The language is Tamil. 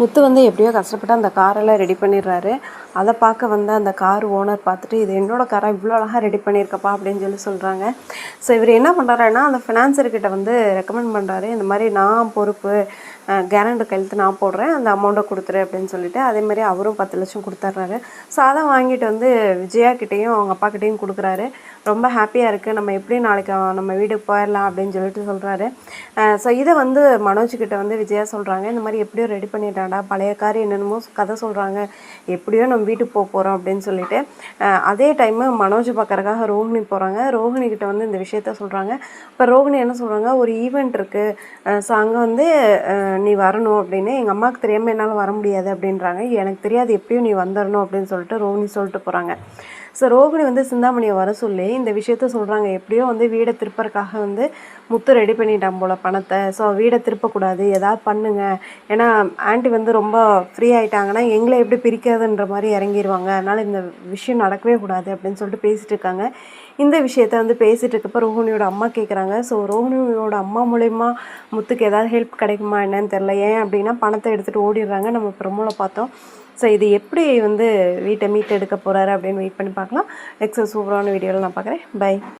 முத்து வந்து எப்படியோ கஷ்டப்பட்டு அந்த காரெல்லாம் ரெடி பண்ணிடுறாரு. அதை பார்க்க வந்து அந்த கார் ஓனர் பார்த்துட்டு, இது என்னோட காரை இவ்வளோ அழகாக ரெடி பண்ணியிருக்கப்பா அப்படின்னு சொல்கிறாங்க. ஸோ இவர் என்ன பண்ணுறாருன்னா, அந்த ஃபினான்சர்கிட்ட வந்து ரெக்கமெண்ட் பண்ணுறாரு. இந்த மாதிரி நான் பொறுப்பு, கேரண்டர் கையெழுத்து நான் போடுறேன், அந்த அமௌண்ட்டை கொடுத்துரு அப்படின்னு சொல்லிட்டு, அதேமாதிரி அவரும் 10 லட்சம் கொடுத்துட்றாரு. ஸோ அதை வாங்கிட்டு வந்து விஜயா கிட்டேயும் அவங்க அப்பா கிட்டேயும் கொடுக்குறாரு. ரொம்ப ஹாப்பியாக இருக்குது, நம்ம எப்படியும் நாளைக்கு நம்ம வீட்டுக்கு போயிடலாம் அப்படின்னு சொல்லிட்டு சொல்கிறாரு. ஸோ இதை வந்து மனோஜ்கிட்ட வந்து விஜயா சொல்கிறாங்க, இந்த மாதிரி எப்படியோ ரெடி பண்ணிட்டான்டா, பழைய கார் என்னென்னமோ கதை சொல்கிறாங்க, எப்படியோ நம்ம வீட்டுக்கு போக போகிறோம் அப்படின்னு சொல்லிட்டு. அதே டைமு மனோஜ் பார்க்கறக்காக ரோஹிணி போகிறாங்க. ரோஹிணிக்கிட்ட வந்து இந்த விஷயத்த சொல்கிறாங்க. இப்போ ரோஹிணி என்ன சொல்கிறாங்க, ஒரு ஈவெண்ட் இருக்குது, ஸோ அங்கே வந்து நீ வரணும் அப்படின்னு. எங்கள் அம்மாவுக்கு தெரியாமல் என்னால் வர முடியாது அப்படின்றாங்க. எனக்கு தெரியாது, எப்படியும் நீ வந்துடணும் அப்படின்னு சொல்லிட்டு ரோஹிணி சொல்லிட்டு போகிறாங்க. ஸோ ரோஹிணி வந்து சிந்தாமணியை வர சொல்லி இந்த விஷயத்த சொல்கிறாங்க. எப்படியோ வந்து வீடை திருப்பறக்காக வந்து முத்து ரெடி பண்ணிட்டான் போல் பணத்தை. ஸோ வீடை திருப்பக்கூடாது, எதாவது பண்ணுங்க, ஏன்னா ஆண்டி வந்து ரொம்ப ஃப்ரீ ஆகிட்டாங்கன்னா எங்களை எப்படி பிரிக்கிறதுன்ற மாதிரி இறங்கிடுவாங்க, அதனால் இந்த விஷயம் நடக்கவே கூடாது அப்படின்னு சொல்லிட்டு பேசிகிட்டு இருக்காங்க. இந்த விஷயத்த வந்து பேசிகிட்டு இருக்கப்போ ரோஹிணியோட அம்மா கேட்குறாங்க. ஸோ ரோஹிணியோட அம்மா மூலயமா முத்துக்கு ஏதாவது ஹெல்ப் கிடைக்குமா என்னன்னு தெரில. ஏன் அப்படின்னா பணத்தை எடுத்துகிட்டு ஓடிடுறாங்க. நம்ம ப்ரமோவில் பார்த்தோம். ஸோ இது எப்படி வந்து வீட்டை மீட்டு எடுக்க போகிறாரு அப்படின்னு வெயிட் பண்ணி பார்க்கலாம். நெக்ஸ்ட் சூப்பரான வீடியோவில் நான் பார்க்குறேன். பை.